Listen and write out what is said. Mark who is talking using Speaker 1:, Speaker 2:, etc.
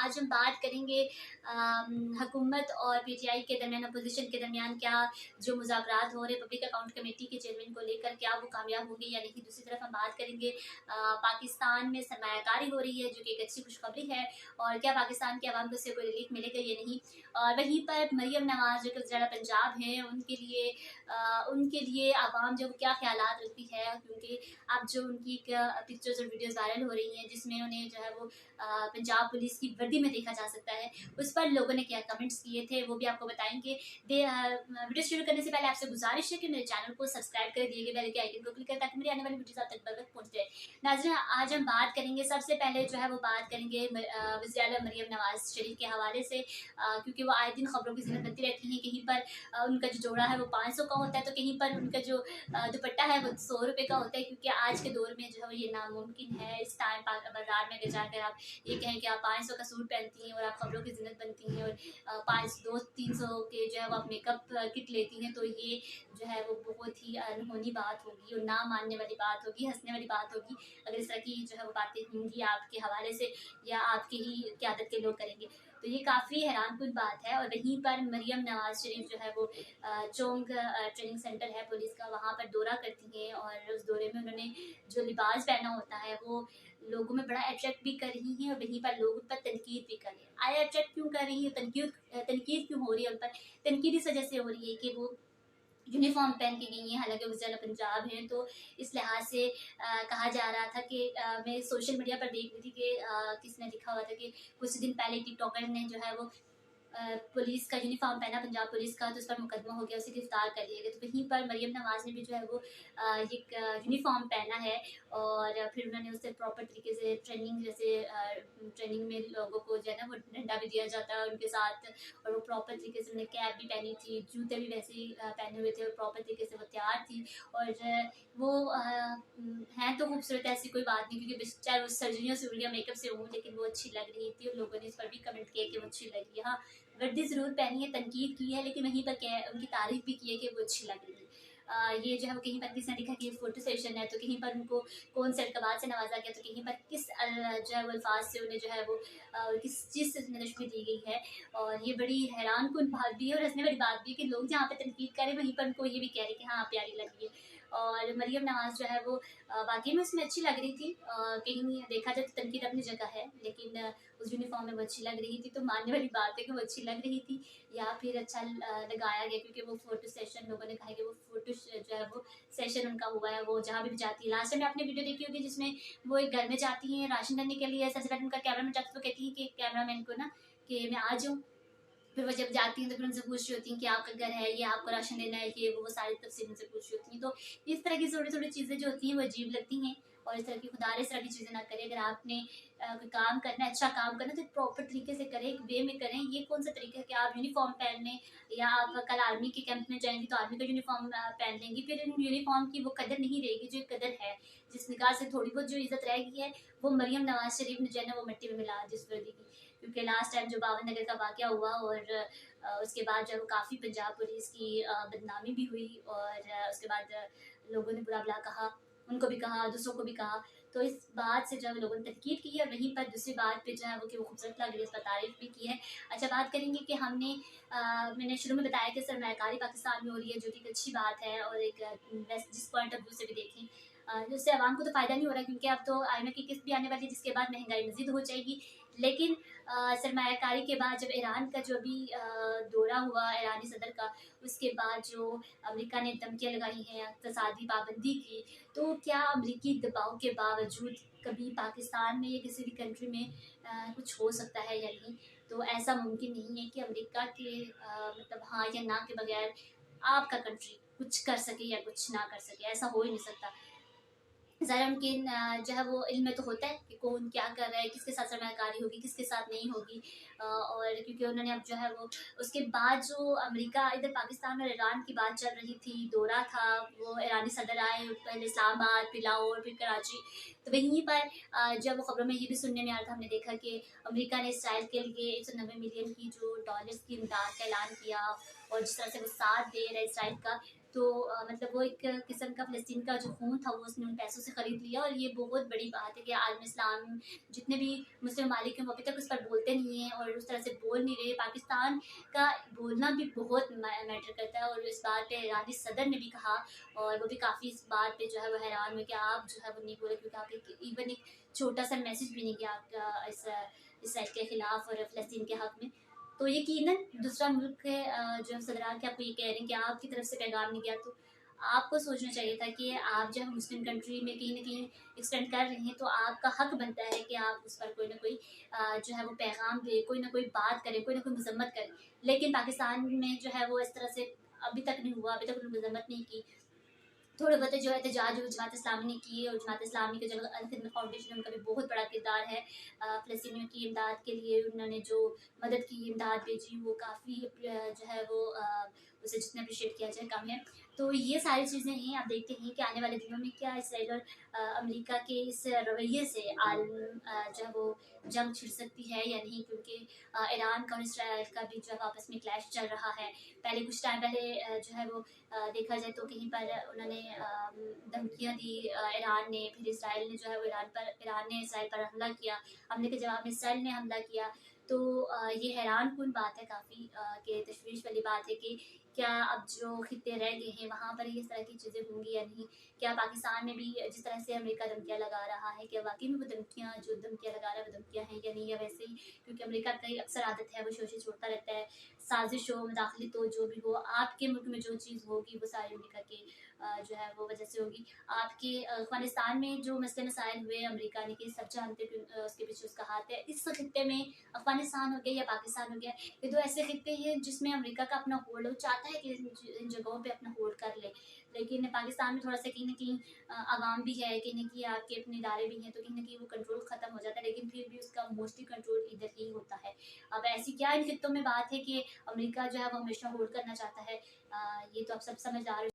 Speaker 1: आज हम बात करेंगे हुकूमत और पीटीआई के दरमियान, अपोजिशन के दरमियान क्या जो मुज़ाकरात हो रहे पब्लिक अकाउंट कमेटी के चेयरमैन को लेकर, क्या वो कामयाब होंगे या नहीं। दूसरी तरफ हम बात करेंगे पाकिस्तान में सरमायाकारी हो रही है जो कि एक अच्छी खुशखबरी है, और क्या पाकिस्तान की आवाम को उससे कोई रिलीफ मिलेगा या नहीं। और वहीं पर मरियम नवाज जो कि ज़रा पंजाब हैं, उनके लिए आवाम जो क्या ख्यालात रखती है, क्योंकि अब जो उनकी पिक्चर्स और वीडियोस वायरल हो रही हैं जिसमें उन्हें जो है वो पंजाब पुलिस की वर्दी में देखा जा सकता है, उस पर लोगों ने क्या कमेंट्स किए थे वो भी आपको बताएंगे। वीडियो शुरू करने से पहले आपसे गुजारिश है कि मेरे चैनल को सब्सक्राइब कर दिए गए बेल के आइकन को क्लिक करें ताकि मेरी आने वाली वीडियोस आप तक बर वक्त पहुंच जाए। नाज़रीन, आज हम बात करेंगे, सबसे पहले जो है वो बात करेंगे वज़ीर मरियम नवाज शरीफ के हवाले से, क्योंकि वो आए दिन खबरों की ज़िंदगी बनती रहती हैं। कहीं पर उनका जो जोड़ा है वो 500 का होता है, तो कहीं पर उनका जो दुपट्टा है वो 100 रुपये का होता है, क्योंकि आज के दौर में जो है ये नामुमकिन है। इस टाइम बाजार में अगर जाकर आप ये कहें कि आप 500 का सूट पहनती हैं और आप खबरों की ज़िंदगी बनती हैं और 500-200-300 के जो है वो आप मेकअप किट लेती हैं, तो ये जो है वो बहुत ही अनहोनी बात होगी और ना मानने वाली बात होगी, हंसने वाली बात होगी अगर इस तरह की जो है वो बातें होंगी आपके हवाले से या आपके ही क़यादत के लोग करेंगे, तो ये काफ़ी हैरानकुन बात है। और वहीं पर मरियम नवाज शरीफ जो है वो चोंग ट्रेनिंग सेंटर है पुलिस का, वहाँ पर दौरा करती हैं, और उस दौरे में उन्होंने जो लिबास पहना होता है वो लोगों में बड़ा अट्रैक्ट भी कर रही हैं, और वहीं पर लोग उन पर तनकीद भी कर रहे हैं। आए अट्रैक्ट क्यों कर रही है, तनकीद क्यों हो रही है उन पर? तनकीद इस वजह से हो रही है कि वो यूनिफॉर्म पहन के गई हैं, हालांकि वो ज़िला पंजाब हैं, तो इस लिहाज से कहा जा रहा था कि मैं सोशल मीडिया पर देख रही थी कि किसने लिखा हुआ था कि कुछ दिन पहले टिकटॉकर ने जो है वो पुलिस का यूनिफॉर्म पहना, पंजाब पुलिस का, तो उस पर मुकदमा हो गया, उसे गिरफ्तार कर लिया गया। तो वहीं पर मरियम नवाज ने भी जो है वो एक यूनिफॉर्म पहना है, और फिर उन्होंने उससे प्रॉपर तरीके से ट्रेनिंग, जैसे ट्रेनिंग में लोगों को जो है ना वो डंडा भी दिया जाता है उनके साथ, और वो प्रॉपर तरीके से उन्हें कैप भी पहनी थी, जूते भी वैसे ही पहने हुए थे, और प्रॉपर तरीके से वो तैयार थी। और वो हैं तो खूबसूरत, ऐसी कोई बात नहीं, क्योंकि चाहे वो सर्जरियों से हो या मेकअप से हो, लेकिन वो अच्छी लग रही थी, और लोगों ने इस पर भी कमेंट किया कि वो अच्छी लगी। हाँ, वर्दी ज़रूर पहनी है, तनकीद की है, लेकिन वहीं पर क्या उनकी तारीफ भी की है कि वो अच्छी लग रही है। ये जो है वो कहीं पर किसी ने लिखा कि ये फ़ोटो सेशन है, तो कहीं पर उनको कौन से अल्क़ाबात से नवाजा गया, तो कहीं पर किस जो है वो अल्फाज से उन्हें जो है वो किस चीज़ से नशबी दी गई है। और ये बड़ी हैरानकुन बात भी है और हंसने वाली बात भी है कि लोग जहाँ पे तनकीद करें वहीं पर उनको ये भी कह रहे हैं कि हाँ प्यारी लग रही है। और मरियम नवाज जो है वो वाकई में उसमें अच्छी लग रही थी, कहीं देखा जाए तो तनकीद अपनी जगह है, लेकिन उस यूनिफॉर्म में वो अच्छी लग रही थी, तो मानने वाली बात है कि वो अच्छी लग रही थी या फिर अच्छा लगाया गया, क्योंकि वो फ़ोटो सेशन, लोगों ने कहा कि वो फ़ोटो जो है वो सेशन उनका हुआ है, वो जहाँ भी जाती है। लास्ट टाइम आपने वीडियो देखी होगी जिसमें वो एक घर में जाती हैं राशन करने के लिए, सबसे पहले उनका कैमरामैन जाता है तो कहती हैं कि कैमरामैन को ना कि मैं आ जाऊँ, फिर वो जब जाती हैं तो फिर उनसे पूछ रही होती हैं कि आपका घर है, ये आपको राशन देना है, ये वो सारी तफसील उनसे पूछ रही होती हैं। तो इस तरह की छोटी-छोटी चीज़ें जो होती हैं वो अजीब लगती हैं, और इस तरह की खुदा इस तरह की चीज़ें ना करें। अगर आपने कोई काम करना है, अच्छा काम करना है, तो प्रॉपर तरीके से करें, एक वे में करें। ये कौन-सा तरीका है कि आप यूनिफ़ॉर्म पहन लें, या आप कल आर्मी के कैंप में जाएँगी तो आर्मी का यूनिफ़ॉर्म पहन लेंगी, फिर इन यूनिफ़ॉर्म की वो कदर नहीं रहेगी जो कदर है। जिस निगाह से थोड़ी बहुत जो इज़्ज़त रह गई है, वो मरियम नवाज़ शरीफ ने जो है ना वो मिट्टी में मिला दी उस वर्दी की। क्योंकि लास्ट टाइम जो बावन नगर का वाक़या हुआ, और उसके बाद जो है वो काफ़ी पंजाब पुलिस की बदनामी भी हुई, और उसके बाद लोगों ने बुरा-भला कहा, उनको भी कहा, दूसरों को भी कहा। तो इस बात से जो है लोगों ने तनकीद की है, और वहीं पर दूसरी बात पे जो है वो कि वो खूबसूरत लग रही है, इस पर तारीफ़ भी की है। अच्छा, बात करेंगे कि मैंने शुरू में बताया कि सरमायाकारी पाकिस्तान में हो रही है, जो कि एक अच्छी बात है, और एक बेस्ट जिस पॉइंट ऑफ व्यू से भी देखें, जिससे आवाम को तो फ़ायदा नहीं हो रहा, क्योंकि अब तो आईएमएफ की किस्त भी आने वाली है, जिसके बाद महंगाई मज़ीद हो जाएगी। लेकिन सरमायाकारी के बाद जब ईरान का जो अभी दौरा हुआ ईरानी सदर का, उसके बाद जो अमेरिका ने धमकियाँ लगाई हैं इक़्तिसादी पाबंदी की, तो क्या अमरीकी दबाव के बावजूद कभी पाकिस्तान में या किसी भी कंट्री में कुछ हो सकता है या नहीं? तो ऐसा मुमकिन नहीं है कि अमेरिका के मतलब हाँ या ना के बगैर आपका कंट्री कुछ कर सके या कुछ ना कर सके, ऐसा हो ही नहीं सकता। ज़रा उनके जो है वो इल्म में तो होता है कि कौन क्या कर रहा है, किसके साथ सरमायाकारी होगी, किसके साथ नहीं होगी। और क्योंकि उन्होंने अब जो है वो उसके बाद जो अमेरिका इधर पाकिस्तान और ईरान की बात चल रही थी, दौरा था, वो ईरानी सदर आए, पहले इस्लामाबाद, फिर लाहौर, फिर कराची। तो वहीं पर जब वो खबरों में ये भी सुनने में आ रहा था, हमने देखा कि अमेरिका ने इसराइल के लिए 190 मिलियन की जो डॉलर्स की इमदाद का ऐलान किया, और जिस तरह से वो साथ दे रहा है इसराइल का, तो मतलब वो एक किस्म का फ़लस्तीन का जो खून था वो उसने उन पैसों से ख़रीद लिया। और ये बहुत बड़ी बात है कि आलम इस्लाम जितने भी मुस्लिम ममालिक हैं वो अभी तक उस पर बोलते नहीं हैं और उस तरह से बोल नहीं रहे। पाकिस्तान का बोलना भी बहुत मैटर करता है, और इस बात पे ईरानी सदर ने भी कहा, और वो भी काफ़ी इस बात पे जो है वो हैरान हुए कि आप जो है वो नहीं बोले, क्योंकि आप एक इवन एक छोटा सा मैसेज भी नहीं किया आपका इस साइड के ख़िलाफ़ और फ़लस्तीन के हक़ में। तो यकीनन दूसरा मुल्क है जो सदरात के आपको ये कह रहे हैं कि आपकी तरफ से पैगाम नहीं गया, तो आपको सोचना चाहिए था कि आप जब मुस्लिम कंट्री में कहीं न कहीं एक्सटेंड कर रहे हैं, तो आपका हक बनता है कि आप उस पर कोई ना कोई जो है वो पैगाम दें, कोई ना कोई बात करें, कोई ना कोई मज़म्मत करें। लेकिन पाकिस्तान में जो है वो इस तरह से अभी तक नहीं हुआ, अभी तक उन्होंने मज़म्मत नहीं की। थोड़े बहुत जो एहतजाज जो जमात इस्लामी ने किए, और जमात इस्लामी के जो अल खिदमत फाउंडेशन, उनका भी बहुत बड़ा किरदार है फ़लस्तीनियों की इमदाद के लिए। उन्होंने जो मदद की, इमदाद भेजी, वो काफ़ी जो है वो उसे जितना अप्रिशिएट किया जाए कम है। तो ये सारी चीज़ें हैं। आप देखते हैं कि आने वाले दिनों में क्या इसराइल और अमेरिका के इस रवैये से जो है वो जंग छिड़ सकती है या नहीं, क्योंकि ईरान का और इसराइल का भी जो है आपस में क्लैश चल रहा है। पहले कुछ टाइम पहले जो है वो देखा जाए तो कहीं पर उन्होंने धमकियाँ दी ईरान ने, फिर इसराइल ने जो है वो ईरान ने इसराइल पर हमला किया, हमले के जवाब में इसराइल ने हमला किया। तो ये हैरानकुन बात है काफ़ी, कि तशवीश वाली बात है कि क्या अब जो खित्ते रह गए हैं वहाँ पर ये इस तरह की चीज़ें होंगी या नहीं? क्या पाकिस्तान में भी जिस तरह से अमेरिका धमकियाँ लगा रहा है, क्या वाक़ई में वो धमकियाँ लगा रहा है वो धमकियाँ हैं या नहीं, या वैसे ही, क्योंकि अमेरिका की अक्सर आदत है वो शोषे छोड़ता रहता है, साजिश हो, मुदाखलत हो, जो भी हो, आपके मुल्क में जो चीज़ होगी वो सारी अमेरिका की जो है वो वजह से होगी। आपके अफ़गानिस्तान में जो मसले मसाइल हुए अमेरिका ने, कि सब जानते कि उसके पीछे उसका हाथ है। इस खित्ते में अफ़गानिस्तान हो गया या पाकिस्तान हो गया, ये 2 ऐसे खित्ते हैं जिसमें अमेरिका का अपना होल्ड है, वो चाहता है कि इन जगहों पे अपना होल्ड कर ले। लेकिन पाकिस्तान में थोड़ा-सा कहीं न कहीं अवाम भी है, कहीं न कहीं आपके अपने इदारे भी हैं, तो कहीं न कहीं वो कंट्रोल ख़त्म हो जाता है, लेकिन फिर भी उसका मोस्टली कंट्रोल इधर ही होता है। अब ऐसी क्या इन खित्तों में बात है कि अमेरिका जो है वो हमेशा होल्ड करना चाहता है, ये तो आप सब समझदार